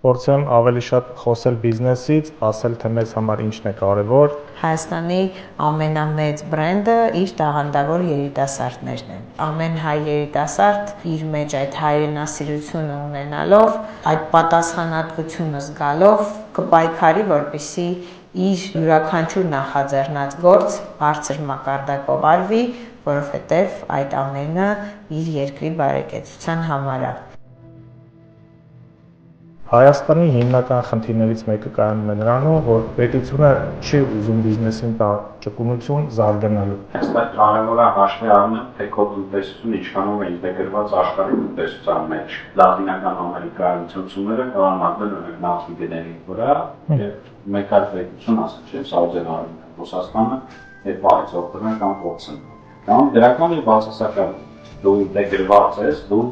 փորձեմ ավելի շատ խոսել բիզնեսից, ասել թե մեզ համար ինչն է կարևոր։ Հայաստանի ամենամեծ բրենդը իր տաղանդավոր երիտասարդներն են։ Ամեն հայ երիտասարդ իր մեջ այդ հայրենասիրությունը ունենալով, այդ պատասխանատվությունը զգալով կպայքարի, որպեսզի իր յուրաքանչյուր նախաձեռնած գործ բարձր մակարդակով արվի, որովհետև այդ ամենը իր երկրի բարեկեցության համար է։ Հայաստանի հիմնական խնդիրներից մեկը կայանում է նրանում, որ պետությունը չի ուզում բիզնեսին տա ճկունություն զարգանալու։ Այստեղ կարևոր է հաշվի առնել, թե քո տնտեսությունը ինչքանով է ինտեգրված աշխարհի տնտեսության մեջ։ Լատինական Ամերիկայի ցուցումները կառավարվել են նավթի վրա, եւ մեկ այլ պետություն, ասենք, Սաուդյան Արաբիան, Ռուսաստանը, երբ այցելում են կամ փոխում։ Կամ դրական եւ բացասական դու ինտեգրված ես, դու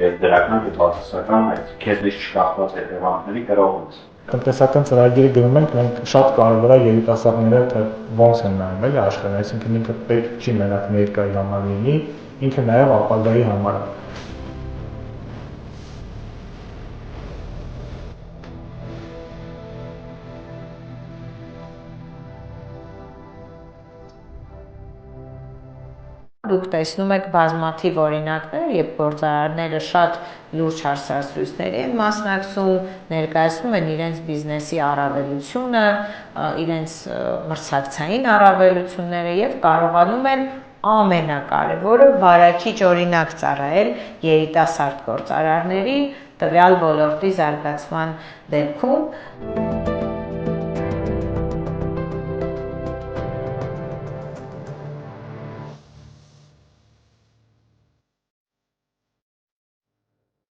եւ դրական եւ բացասական այդ քեզնից չկախված հետևանքների գրող ես։ Տնտեսական ծրագիրը գրում ենք, մենք շատ կարևոր է երիտասարդները թե ոնց են նայում էլի աշխարհին, այսինքն ինքը պետք չի մենակ ներկայի համար լինի, ինքը նաեւ ապագայի համար է։ Դուք տեսնում եք բազմաթիվ օրինակներ, երբ գործարարները շատ լուրջ հարցազրույցների են մասնակցում, ներկայացնում են իրենց բիզնեսի առավելությունը, իրենց մրցակցային առավելությունները եւ կարողանում են ամենակարևորը վարակիչ օրինակ ծառայել երիտասարդ գործարարների տվյալ ոլորտի զարգացման դեպքում։